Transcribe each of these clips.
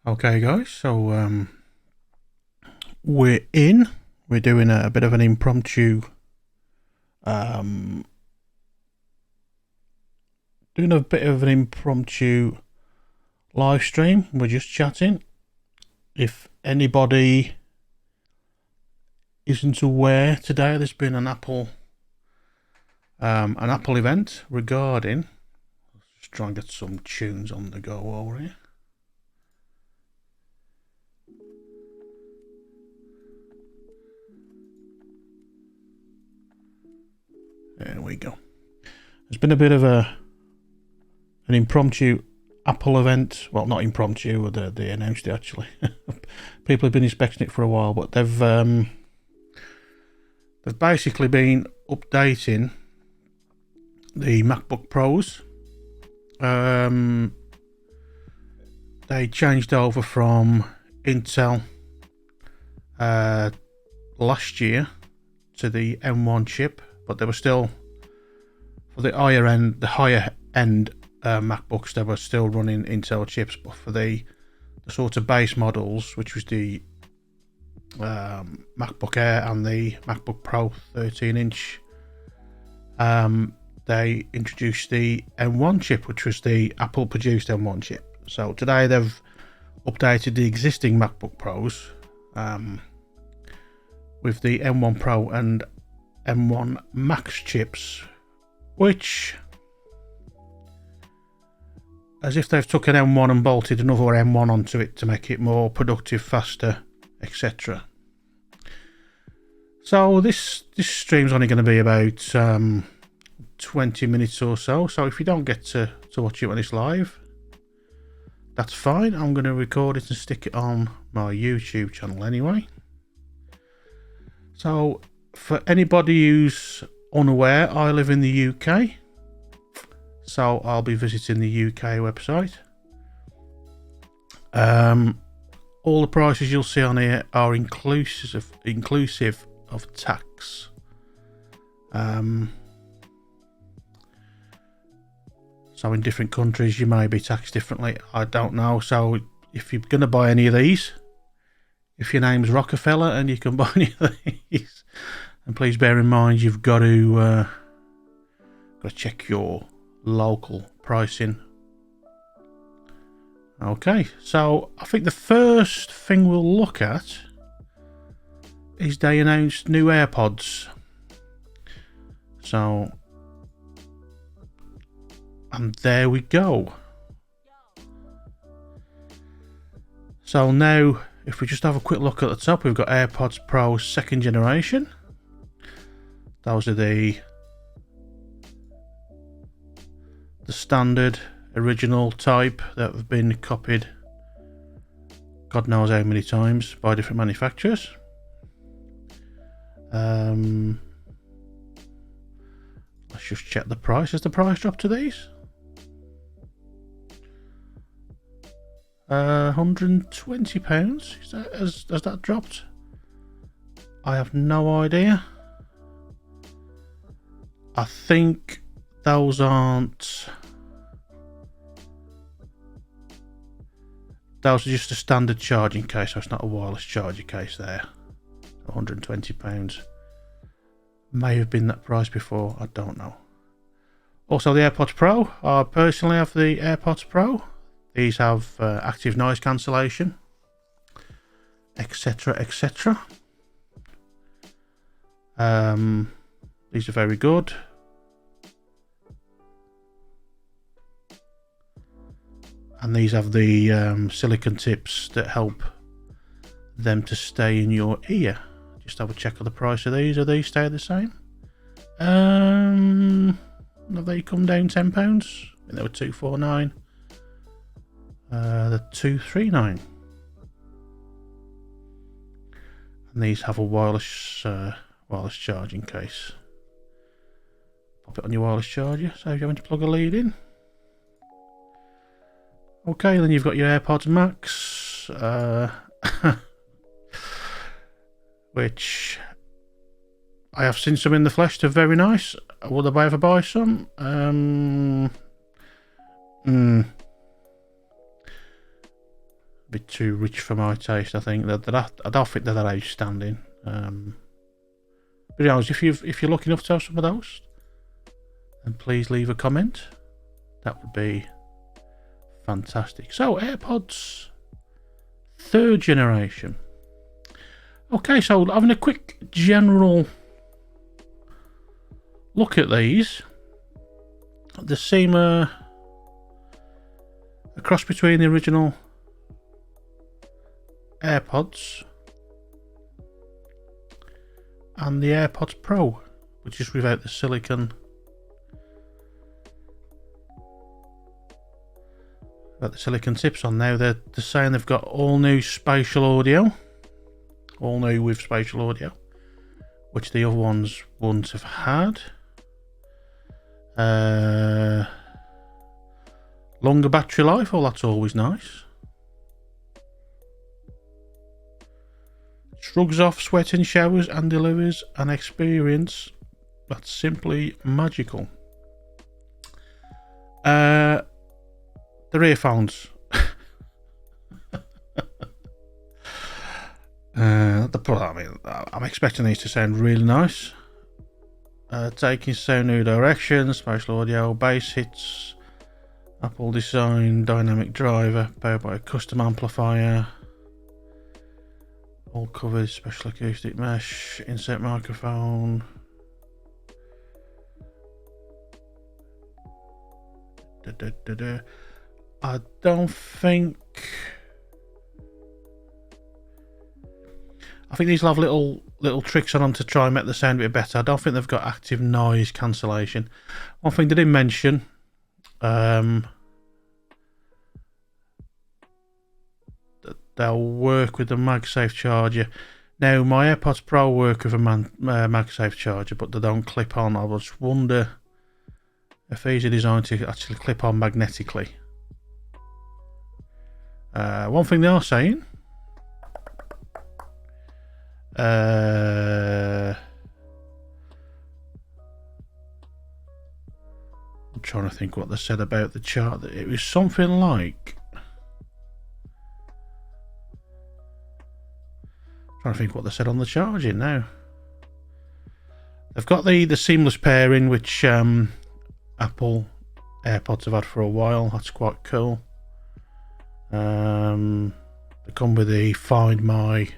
Okay, guys, so we're doing a bit of an impromptu um live stream. We're just chatting. If anybody isn't aware, today there's been an Apple event regarding, let's just try and get some tunes on the go over here. There we go. There's been a bit of an impromptu Apple event. Well, not impromptu, they announced it actually. People have been inspecting it for a while, but they've basically been updating the MacBook Pros. They changed over from Intel last year to the M1 chip, but they were still, for the higher end MacBooks, they were still running Intel chips. But for the sort of base models, which was the MacBook Air and the MacBook Pro 13-inch, they introduced the M1 chip, which was the Apple produced M1 chip. So today they've updated the existing MacBook Pros with the M1 Pro and M1 Max chips, which, as if they've took an M1 and bolted another M1 onto it to make it more productive, faster, etc. So this stream's only going to be about 20 minutes or so. So if you don't get to watch it when it's live, that's fine. I'm going to record it and stick it on my YouTube channel anyway. So for anybody who's unaware, I live in the UK, so I'll be visiting the UK website. All the prices you'll see on here are inclusive of tax. So in different countries you may be taxed differently, I don't know. So if you're going to buy any of these, if your name's Rockefeller and you can buy any of these, and please bear in mind you've got to check your local pricing. Okay, so I think the first thing we'll look at is they announced new AirPods. So, and there we go. So now, if we just have a quick look at the top, we've got AirPods Pro 2nd generation. Those are the standard original type that have been copied God knows how many times by different manufacturers. Let's just check the price. Has the price dropped to these? £120. Has that dropped? I have no idea. I think those aren't. Those are just a standard charging case, so it's not a wireless charger case there. £120. May have been that price before, I don't know. Also the AirPods Pro. I personally have the AirPods Pro. These have active noise cancellation, etc, etc. These are very good. And these have the silicone tips that help them to stay in your ear. Just have a check of the price of these. Are these stay the same? Have they come down £10? I think they were £249. They're £239. And these have a wireless charging case. Pop it on your wireless charger, so if you're having to plug a lead in. Okay, then you've got your AirPods Max, which I have seen some in the flesh. They're very nice. Would I ever buy some? bit too rich for my taste. I think I don't think they're that outstanding. But anyways, if you're lucky enough to have some of those, then please leave a comment. That would be fantastic. So AirPods 3rd generation. Okay, so having a quick general look at these, they seem a cross between the original AirPods and the AirPods Pro, which is without the silicon. Got the silicon tips on now. They're saying they've got all new spatial audio, all new with spatial audio, which the other ones wouldn't have had. Longer battery life, well, that's always nice. Shrugs off sweat in showers and delivers an experience that's simply magical. The earphones. I'm expecting these to sound really nice. Taking sound new directions, spatial audio, bass hits, Apple design, dynamic driver, powered by a custom amplifier, all covered, special acoustic mesh, insert microphone. I think these will have little tricks on them to try and make the sound a bit better. I don't think they've got active noise cancellation. One thing they didn't mention, that they'll work with the Magsafe Charger. Now, my AirPods Pro work with a Magsafe Charger, but they don't clip on. I just wonder if these are designed to actually clip on magnetically. One thing they are saying, I'm trying to think what they said about the chart. It was something like, trying to think what they said on the charging now. They've got the seamless pairing, which Apple AirPods have had for a while. That's quite cool. They come with the Find My.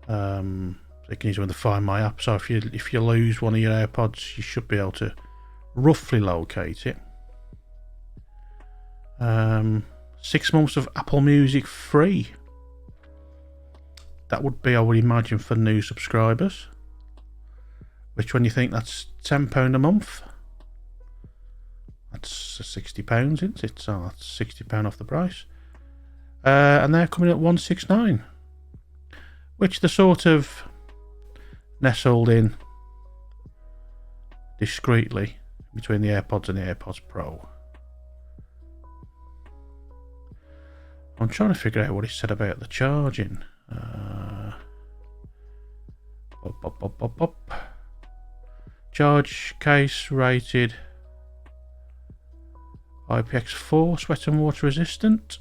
They can use them with the Find My app. So if you lose one of your AirPods, you should be able to roughly locate it. 6 months of Apple Music free. That would be, I would imagine, for new subscribers. Which, when you think that's £10 a month, that's £60, isn't it? So that's £60 off the price. And they're coming at $169, which they're sort of nestled in discreetly between the AirPods and the AirPods Pro. I'm trying to figure out what it said about the charging. Charge case rated IPX4, sweat and water resistant,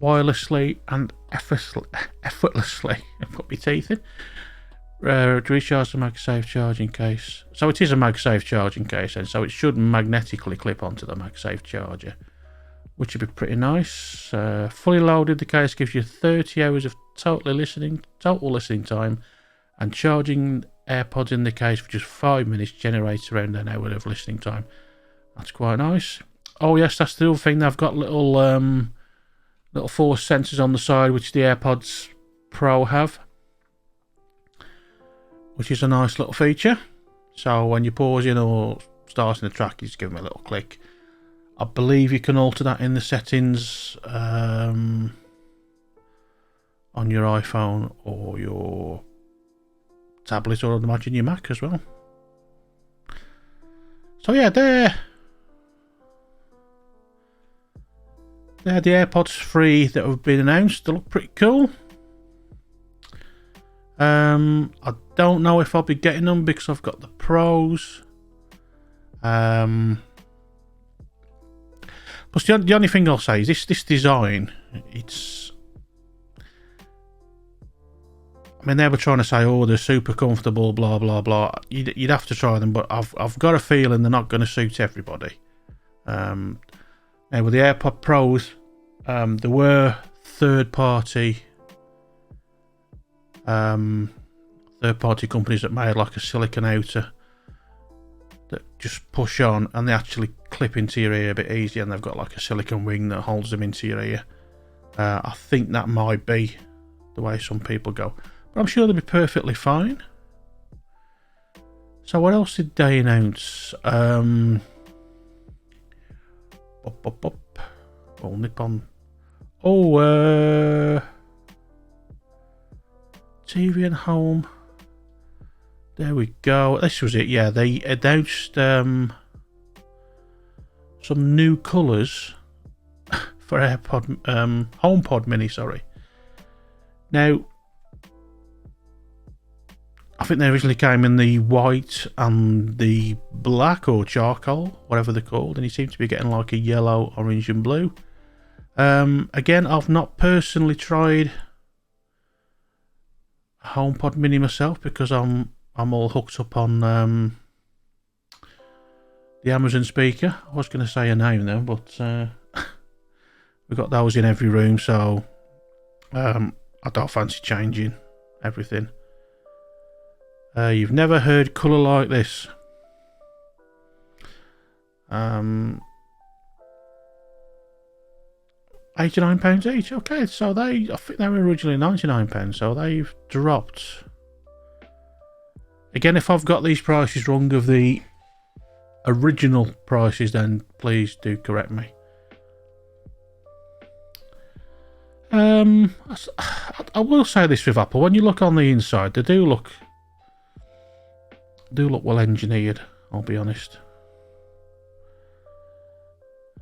wirelessly and effortlessly, I've got my teeth in, to recharge the Magsafe charging case. So it is a Magsafe charging case, and so it should magnetically clip onto the Magsafe charger, which would be pretty nice. Fully loaded, the case gives you 30 hours of total listening time, and charging AirPods in the case for just 5 minutes generates around an hour of listening time. That's quite nice. Oh yes, that's the other thing. They've got little force sensors on the side, which the AirPods Pro have, which is a nice little feature. So when you're pausing or starting the track, you just give them a little click. I believe you can alter that in the settings on your iPhone or your tablet, or I'd imagine your Mac as well. So yeah, they're the AirPods 3 that have been announced. They look pretty cool. I don't know if I'll be getting them because I've got the Pros. Plus, the only thing I'll say is this design. It's. I mean, they were trying to say, "Oh, they're super comfortable," blah blah blah. You'd have to try them, but I've got a feeling they're not going to suit everybody. Now with the Airpods Pros, there were third-party companies that made like a silicone outer that just push on, and they actually clip into your ear a bit easier, and they've got like a silicone wing that holds them into your ear. I think that might be the way some people go, but I'm sure they'll be perfectly fine. So what else did they announce? Oh, Nippon. Oh, TV and home. There we go. This was it. Yeah, they announced some new colours for HomePod Mini. Sorry. Now, I think they originally came in the white and the black or charcoal, whatever they're called, and you seem to be getting like a yellow, orange, and blue. Again, I've not personally tried HomePod Mini myself because I'm all hooked up on the Amazon speaker. I was going to say a name though, but we've got those in every room, so I don't fancy changing everything. You've never heard colour like this. £89 each. Okay, so I think they were originally £99, so they've dropped. Again, if I've got these prices wrong of the original prices, then please do correct me. I will say this with Apple: when you look on the inside, they do look well engineered. I'll be honest.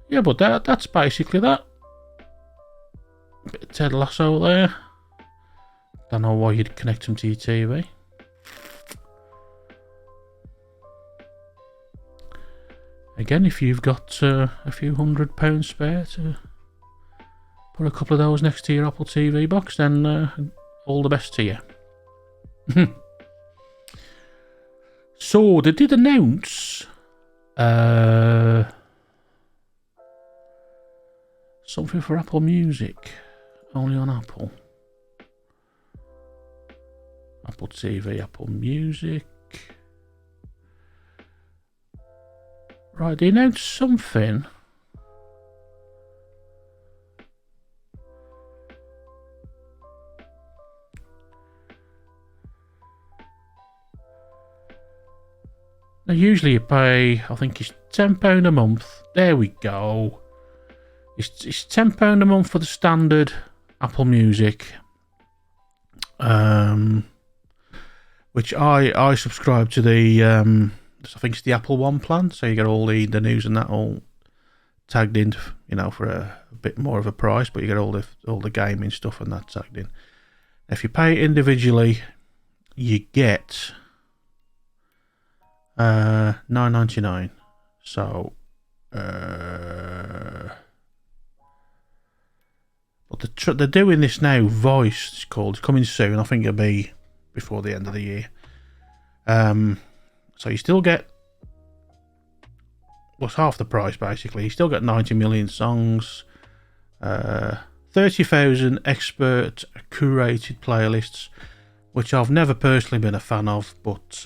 Yeah, but that's basically that. Bit of Ted Lasso there. Don't know why you'd connect them to your TV. Again, if you've got a few £100 spare to put a couple of those next to your Apple TV box, then all the best to you. So they did announce something for Apple Music, only on Apple. Apple TV, Apple Music. Right, they announced something. Now, usually you pay, I think it's £10 a month. There we go. It's £10 a month for the standard Apple Music. Which I subscribe to the I think it's the Apple One plan, so you get all the news and that all tagged in, for a bit more of a price, but you get all the gaming stuff and that tagged in. If you pay it individually, you get $9.99. So, but they're doing this now. Voice, it's called. It's coming soon. I think it'll be before the end of the year. So you still get, well, it's half the price basically. You still get 90 million songs, 30,000 expert curated playlists, which I've never personally been a fan of, but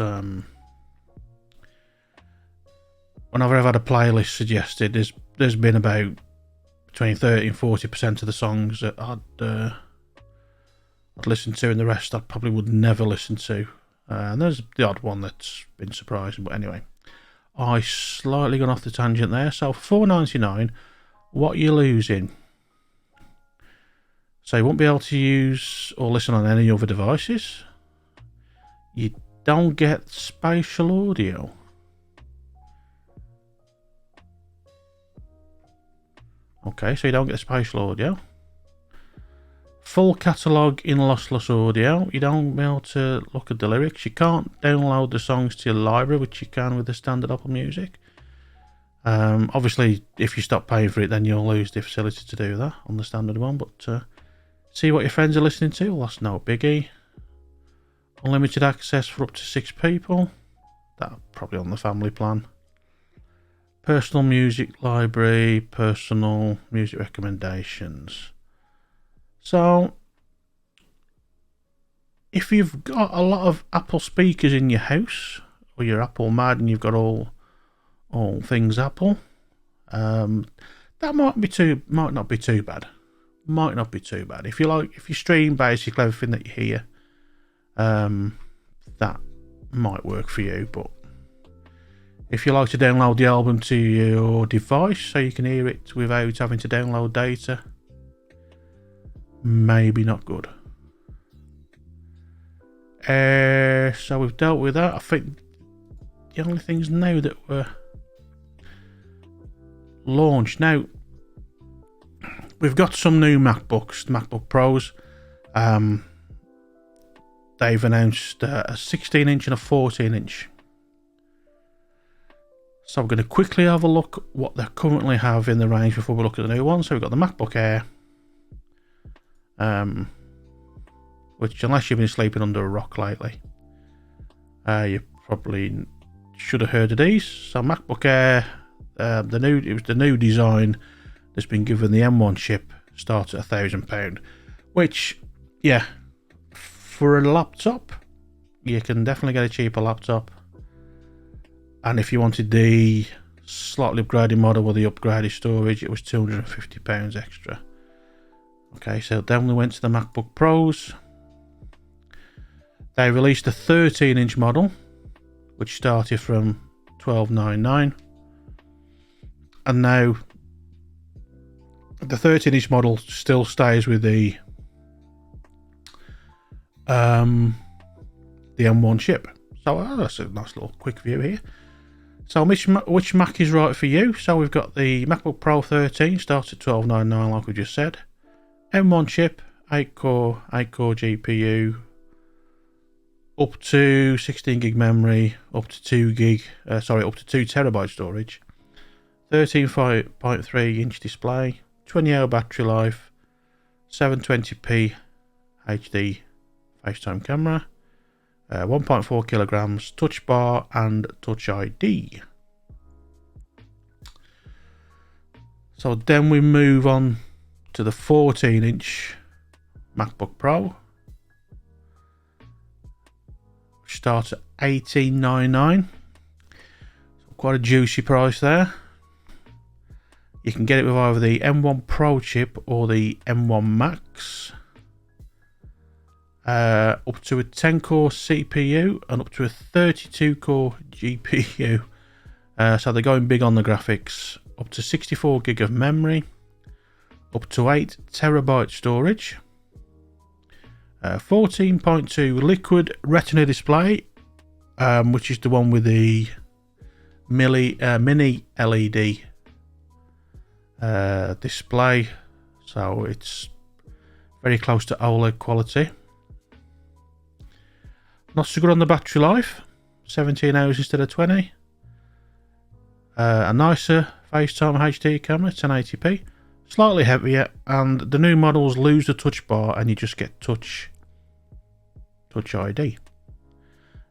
whenever I've had a playlist suggested, there's been about between 30 and 40% of the songs that I'd listen to, and the rest I probably would never listen to. And there's the odd one that's been surprising, but anyway, I slightly gone off the tangent there. So for $4.99, what you're losing? So you won't be able to use or listen on any other devices. You don't get spatial audio. Okay, so you don't get spatial audio. Full catalogue in lossless audio. You don't be able to look at the lyrics. You can't download the songs to your library, which you can with the standard Apple Music. Obviously, if you stop paying for it, then you'll lose the facility to do that on the standard one. But see what your friends are listening to. Well, that's no biggie. Unlimited access for up to 6 people. That probably on the family plan. Personal music library, personal music recommendations. So, if you've got a lot of Apple speakers in your house, or you're Apple mad and you've got all things Apple, that might not be too bad. Might not be too bad. If you stream basically everything that you hear, that might work for you. But if you like to download the album to your device so you can hear it without having to download data, maybe not good. So we've dealt with that. I think the only things now that were launched now, we've got some new MacBooks, MacBook Pros. They've announced a 16-inch and a 14-inch. So we're going to quickly have a look what they currently have in the range before we look at the new one. So we've got the MacBook Air, which, unless you've been sleeping under a rock lately, you probably should have heard of these. So MacBook Air, it was the new design that's been given the M1 chip, starts at £1,000, which, yeah, for a laptop, you can definitely get a cheaper laptop. And if you wanted the slightly upgraded model with the upgraded storage, it was £250 extra. Okay, so then we went to the MacBook Pros. They released a 13-inch model, which started from $1,299, and now the 13-inch model still stays with the M1 chip. So that's a nice little quick view here. So which Mac is right for you? So we've got the MacBook Pro 13, starts at $1,299 like we just said. M1 chip, 8-core GPU, up to 16 gig memory, up to 2 terabyte storage, 13.3 inch display, 20-hour battery life, 720p HD FaceTime camera, 1.4 kilograms, touch bar and touch ID. So then we move on to the 14-inch MacBook Pro, which starts at $1,899. So quite a juicy price there. You can get it with either the M1 Pro chip or the M1 Max. Up to a 10-core CPU and up to a 32-core GPU. So they're going big on the graphics. Up to 64 gig of memory. Up to 8 terabyte storage. 14.2 liquid retina display, which is the one with the mini LED display. So it's very close to OLED quality. Not so good on the battery life, 17 hours instead of 20. A nicer FaceTime HD camera, 1080p. Slightly heavier, and the new models lose the touch bar and you just get touch ID.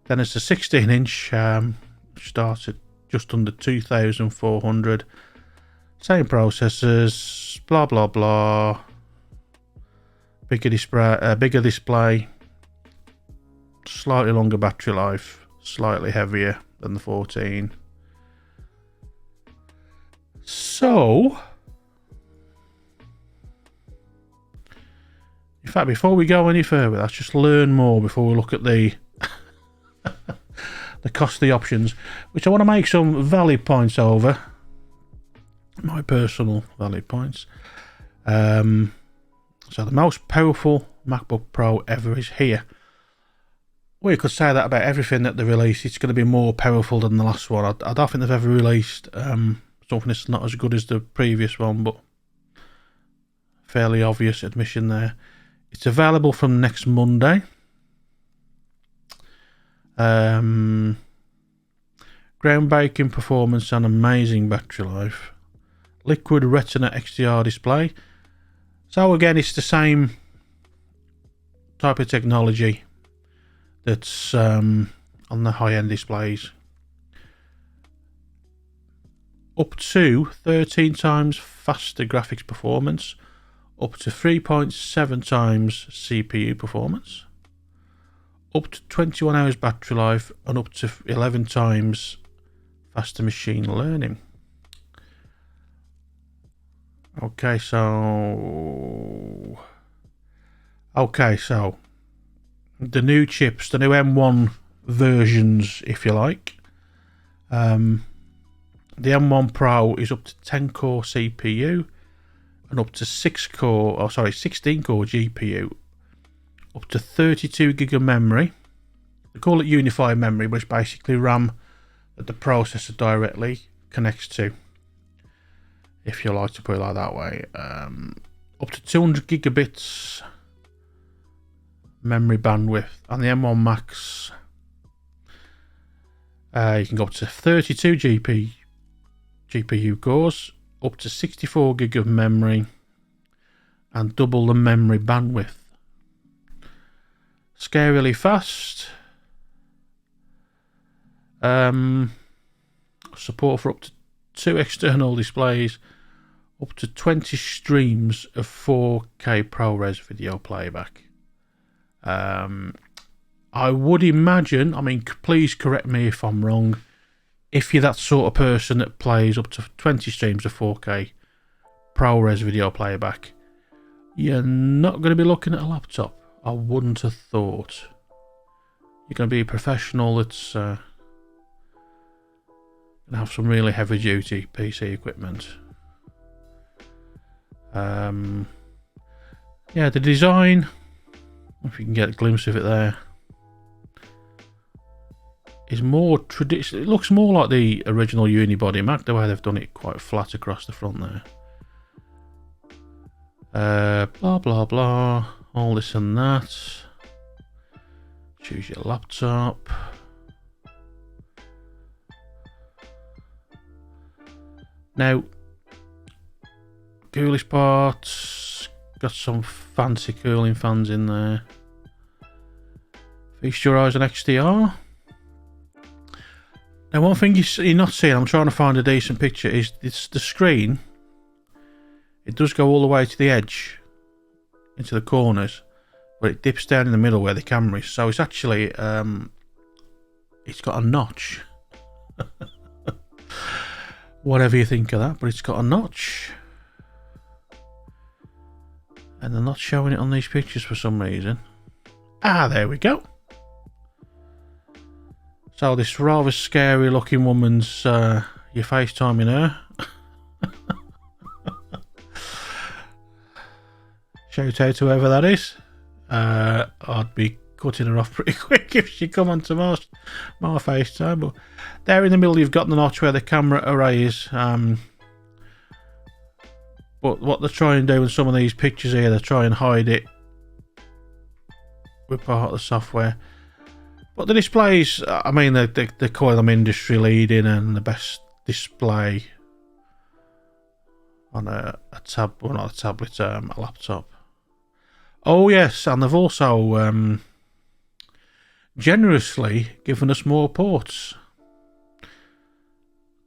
Then it's a 16-inch, starts at just under 2,400. Same processors, blah blah blah. Bigger display. Slightly longer battery life, slightly heavier than the 14. So, in fact, before we go any further, let's just learn more before we look at the the costly options, which I want to make some valid points over. My personal valid points. So the most powerful MacBook Pro ever is here. Well, you could say that about everything that they release. It's going to be more powerful than the last one. I don't think they've ever released something that's not as good as the previous one, but fairly obvious admission there. It's available from next Monday. Groundbreaking performance and amazing battery life. Liquid Retina XDR display. So again, it's the same type of technology that's on the high-end displays. Up to 13 times faster graphics performance, up to 3.7 times CPU performance, up to 21 hours battery life, and up to 11 times faster machine learning. Okay, so the new chips, the new M1 versions, if you like. The M1 Pro is up to 10 core CPU and up to 16 core GPU, up to 32 gig of memory. They call it unified memory, but it's basically RAM that the processor directly connects to, if you like to put it like that way. Up to 200 gigabits memory bandwidth, and the M1 Max, you can go up to 32 GPU cores, up to 64 gig of memory, and double the memory bandwidth. Scarily fast. Support for up to 2 external displays, up to 20 streams of 4K ProRes video playback. I would imagine, I mean, please correct me if I'm wrong, if you're that sort of person that plays up to 20 streams of 4K ProRes video playback, you're not going to be looking at a laptop. I wouldn't have thought. You're going to be a professional that's going to have some really heavy duty PC equipment. Yeah, the design, if you can get a glimpse of it there, is more traditional. It looks more like the original unibody Mac, the way they've done it quite flat across the front there. Blah blah blah, all this and that. Choose your laptop. Now, coolest parts, got some fancy cooling fans in there. Feast your eyes on XDR. Now, one thing you're not seeing, I'm trying to find a decent picture, is it's the screen. It does go all the way to the edge, into the corners, but it dips down in the middle where the camera is. So it's actually, it's got a notch. Whatever you think of that, but it's got a notch. And they're not showing it on these pictures for some reason. Ah, there we go. So this rather scary looking woman's, you're FaceTiming her. Shout out to whoever that is. I'd be cutting her off pretty quick if she come onto my FaceTime. But there in the middle you've got the notch where the camera array is. But what they're trying to do with some of these pictures here, they try and hide it with part of the software. But the displays, I mean, they call them industry leading and the best display on a laptop. Oh yes, and they've also generously given us more ports.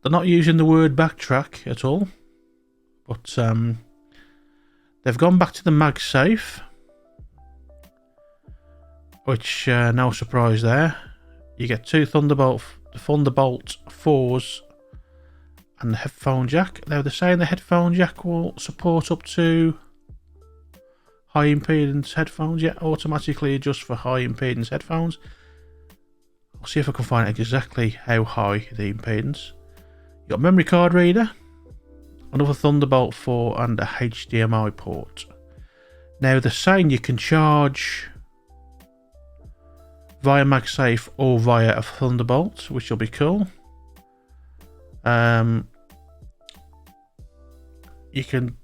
They're not using the word backtrack at all, but they've gone back to the Magsafe, which no surprise there. You get two Thunderbolt 4s and the headphone jack. Now they're saying the headphone jack will support up to high impedance headphones. Yeah, automatically adjust for high impedance headphones. I'll see if I can find exactly how high the impedance. You've got a memory card reader, another Thunderbolt 4 and a HDMI port. Now they're saying you can charge via Magsafe or via a Thunderbolt, which will be cool. You can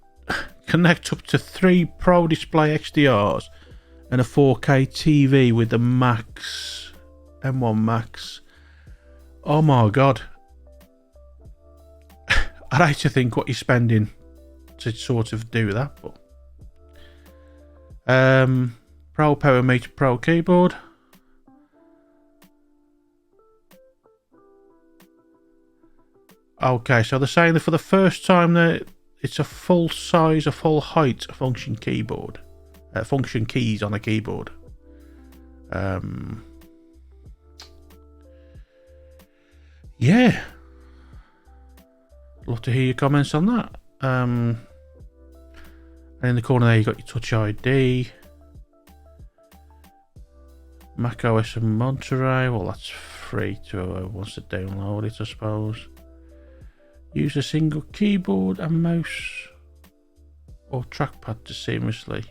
connect up to 3 Pro Display XDRs and a 4K TV with the M1 Max. Oh my god, I'd hate to think what you're spending to sort of do that, but Pro Power Meter Pro keyboard. Okay, so they're saying that for the first time that it's a full size, a full height function keyboard, function keys on a keyboard. Yeah, love to hear your comments on that. And in the corner there, you got your Touch ID, Mac OS and Monterey. Well, that's free to whoever wants to download it, I suppose. Use a single keyboard and mouse or trackpad to seamlessly.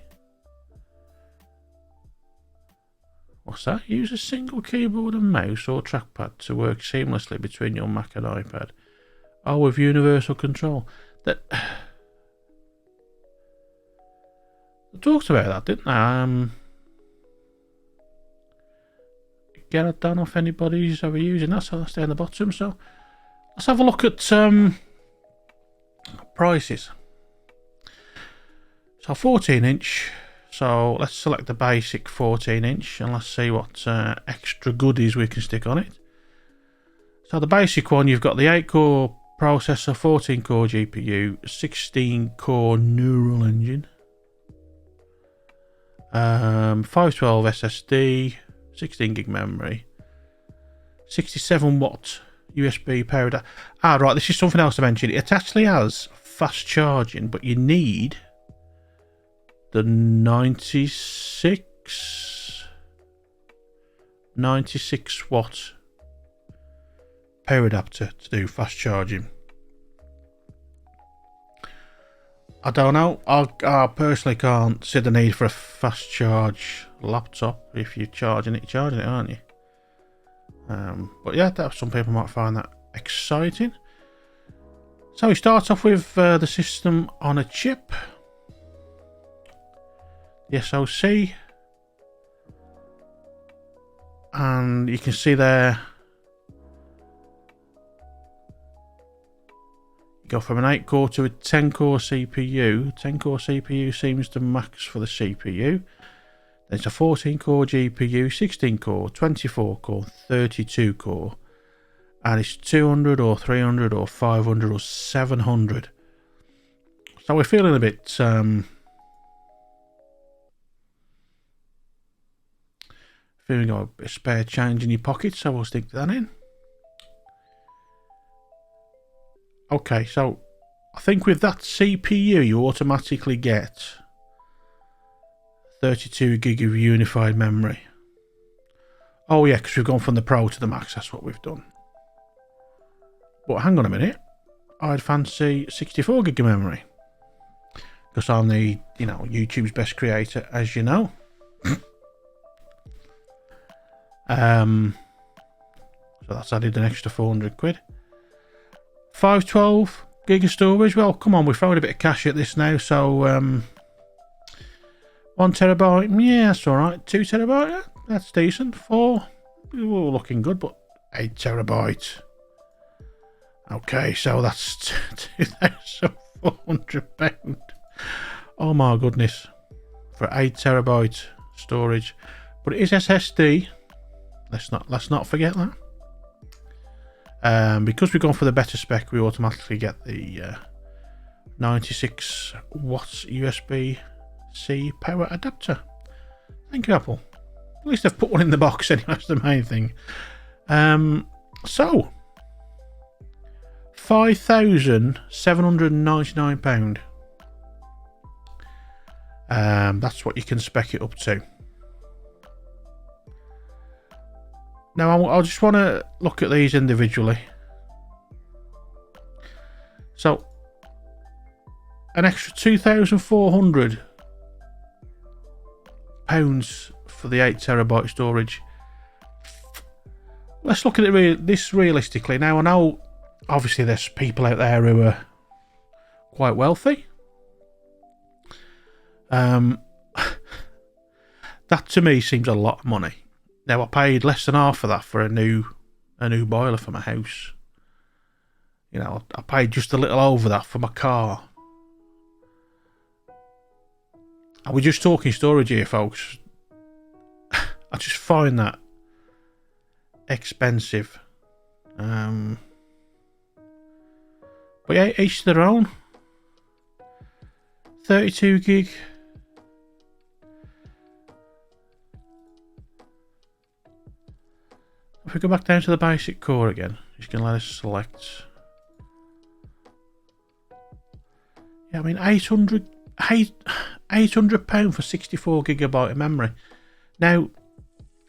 What's that? Use a single keyboard and mouse or trackpad to work seamlessly between your Mac and iPad. Oh, with universal control. That I talked about that, didn't I? Again, I don't know if anybody's ever using that, so that's down the bottom. So let's have a look at prices. So 14-inch. So let's select the basic 14-inch and let's see what extra goodies we can stick on it. So the basic one, you've got the 8-core processor, 14-core GPU, 16-core neural engine, 512 SSD, 16 gig memory, 67 watt USB power adapter. Right, this is something else to mention. It actually has fast charging, but you need the 96 watt power adapter to do fast charging. I don't know. I personally can't see the need for a fast charge laptop. If you're charging it, aren't you? But yeah, some people might find that exciting. So we start off with the system on a chip, the SoC, and you can see there you go from an 8-core to a 10-core CPU. 10-core CPU seems to max for the CPU. Then it's a 14-core GPU, 16-core, 24-core, 32-core, and it's 200 or 300 or 500 or 700. So we're feeling a bit feeling a bit of spare change in your pocket, so we'll stick that in. Okay, so I think with that CPU you automatically get 32 gig of unified memory. Oh yeah, because we've gone from the Pro to the Max, that's what we've done. But hang on a minute, I'd fancy 64 gig of memory, because I'm the, YouTube's best creator, as you know. So that's added an extra 400 quid. 512 gig of storage. Well, come on, we've thrown a bit of cash at this now, so 1 terabyte, yeah, that's alright. 2 terabyte, yeah, that's decent. 4, we're looking good, but 8 terabyte. Okay, so that's £2,400. Oh my goodness, for 8 terabyte storage, but it is SSD. Let's not forget that. Because we've gone for the better spec, we automatically get the 96 watts USB-C power adapter. Thank you, Apple. At least they've put one in the box anyway, that's the main thing. So £5,799. That's what you can spec it up to. Now, I just want to look at these individually. So, an extra £2,400 for the 8 terabyte storage. Let's look at this realistically. Now, I know obviously there's people out there who are quite wealthy. That to me seems a lot of money. Now, I paid less than half of that for a new boiler for my house. You know, I paid just a little over that for my car. And we're just talking storage here, folks. I just find that expensive. But yeah, each to their own. 32 gig. If we go back down to the basic core again, just gonna let us select. Yeah, I mean £800 for 64GB of memory. Now,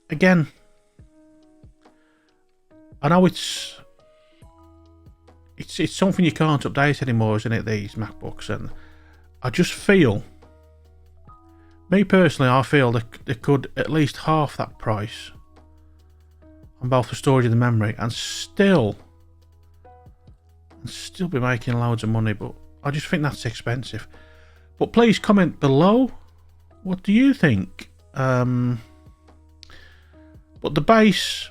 again, I know it's something you can't update anymore, isn't it? These MacBooks, and I just feel, me personally, I feel that they could at least half that price on both the storage and the memory, and still be making loads of money. But I just think that's expensive. But please comment below, what do you think? But the base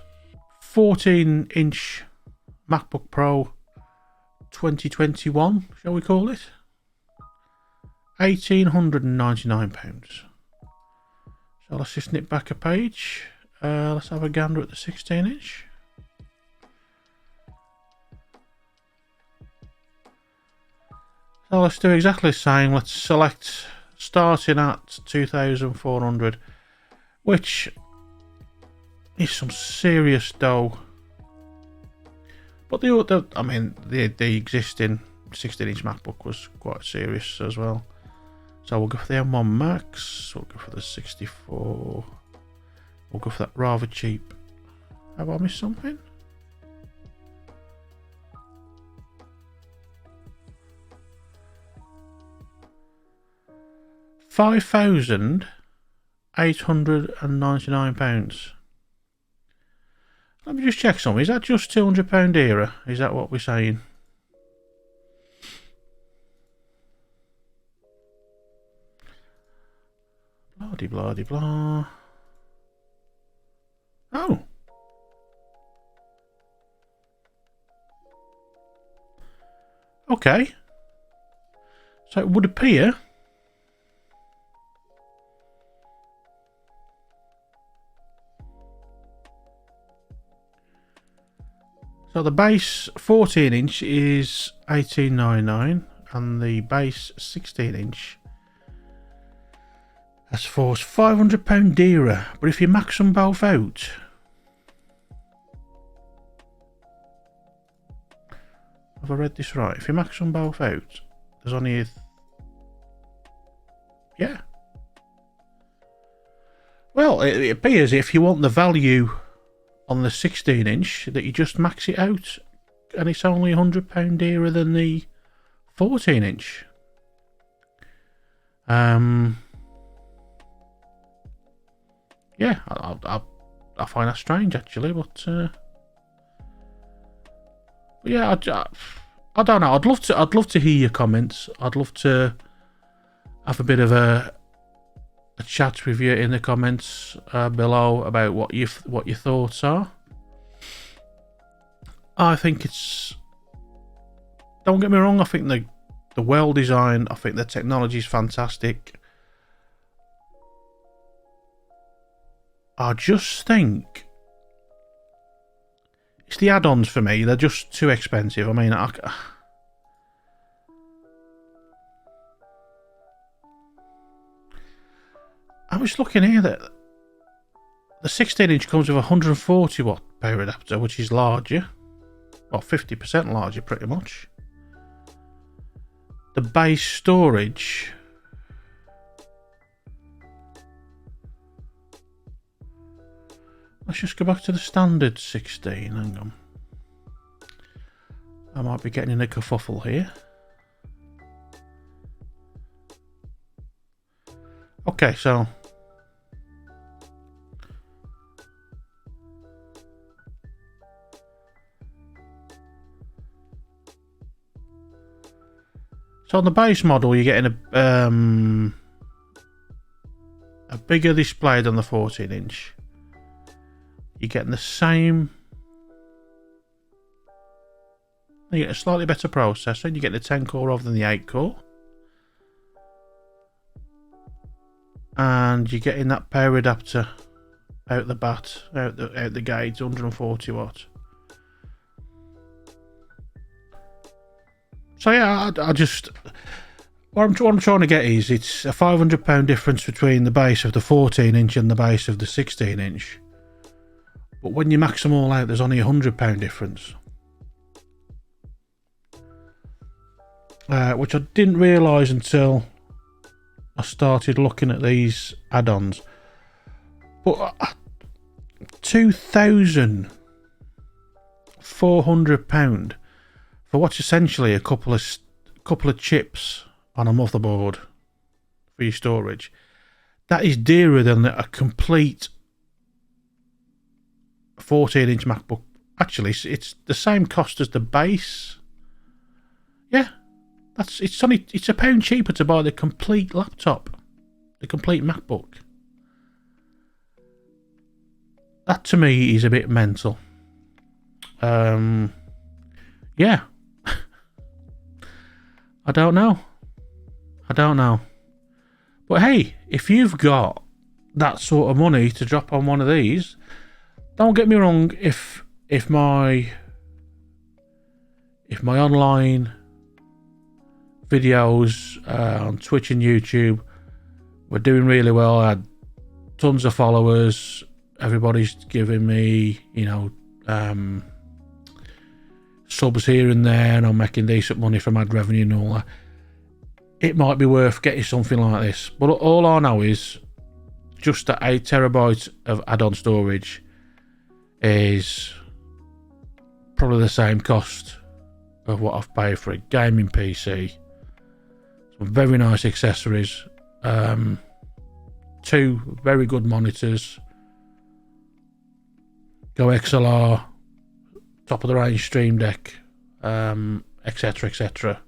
14-inch MacBook Pro 2021, shall we call it, £1,899. So let's just snip back a page. Let's have a gander at the 16-inch. So let's do exactly the same. Let's select starting at 2,400, which is some serious dough. But the existing 16-inch MacBook was quite serious as well. So we'll go for the M1 Max. We'll go for the 64. We'll go for that rather cheap. Have I missed something? £5,899. Let me just check something. Is that just £200 dearer? Is that what we're saying? Blah de blah. Oh. Okay. So it would appear so the base 14-inch is $1,899 and the base 16-inch as for £500 dearer. But if you max them both out, have I read this right? If you max them both out, there's only yeah. Well, it appears if you want the value on the 16-inch that you just max it out, and it's only £100 dearer than the 14-inch. Yeah, I find that strange actually, but yeah, I don't know. I'd love to hear your comments. I'd love to have a bit of a chat with you in the comments below about what your thoughts are. I think it's, don't get me wrong, I think the well designed, I think the technology is fantastic. I just think it's the add-ons for me. They're just too expensive. I mean, I was looking here that the 16-inch comes with a 140 watt power adapter, which is larger, well, 50% larger pretty much. The base storage, let's just go back to the standard 16. Hang on. I might be getting in a kerfuffle here. Okay, so on the base model, you're getting a bigger display than the 14-inch. You're getting the same You get a slightly better processor, and you get the 10 core rather than the 8 core. And you're getting that power adapter out the bat, out the gate, 140 watt. So yeah, I just what I'm trying to get is it's a £500 difference between the base of the 14-inch and the base of the 16-inch. But when you max them all out, there's only £100 difference. Which I didn't realise until I started looking at these add-ons. But £2,400 for what's essentially a couple of chips on a motherboard for your storage. That is dearer than a complete 14-inch MacBook. Actually, it's the same cost as the base. Yeah, it's £1 cheaper to buy the complete laptop, the complete MacBook. That to me is a bit mental. Yeah. I don't know. But hey, if you've got that sort of money to drop on one of these, don't get me wrong, if my online videos on Twitch and YouTube were doing really well, I had tons of followers, everybody's giving me, subs here and there, and I'm making decent money from ad revenue and all that, it might be worth getting something like this. But all I know is just that 8 terabytes of add-on storage is probably the same cost of what I've paid for a gaming PC. Some very nice accessories, 2 very good monitors, Go XLR, top of the range Stream Deck, etc, etc.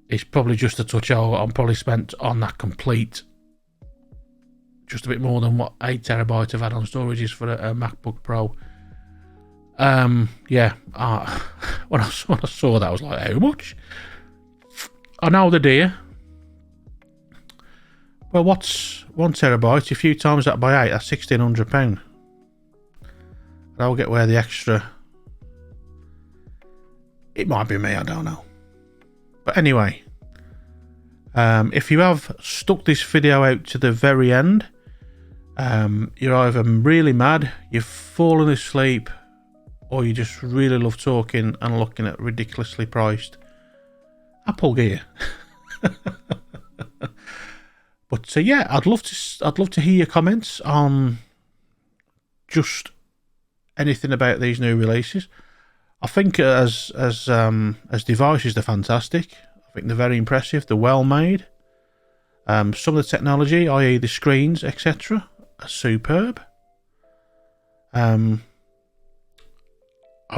It's probably just a touch out. I'm probably spent on that complete just a bit more than what 8 terabytes of add-on storage is for a MacBook Pro. Yeah, when I saw that, I was like, how much? I know the dear. Well, what's 1 terabyte? If you times that by 8, that's £1,600. I'll get where the extra. It might be me, I don't know. But anyway, if you have stuck this video out to the very end, you're either really mad, you've fallen asleep, or you just really love talking and looking at ridiculously priced Apple gear. But yeah, I'd love to hear your comments on just anything about these new releases. I think as devices, they're fantastic. I think they're very impressive. They're well made. Some of the technology, i.e. the screens, etc., are superb. I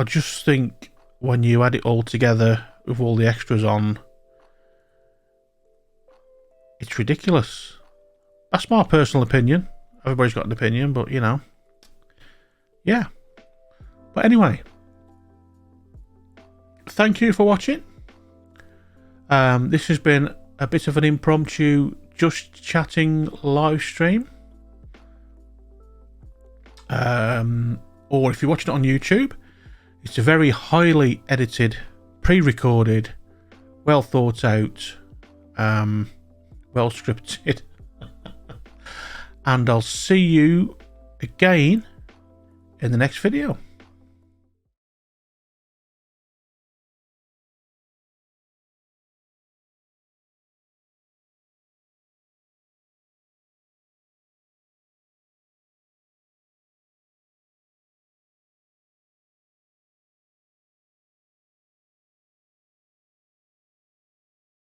just think when you add it all together with all the extras on, it's ridiculous. That's my personal opinion. Everybody's got an opinion, but yeah. But anyway, thank you for watching. This has been a bit of an impromptu just chatting live stream. Or if you're watching it on YouTube, it's a very highly edited, pre-recorded, well thought out, well scripted. And I'll see you again in the next video.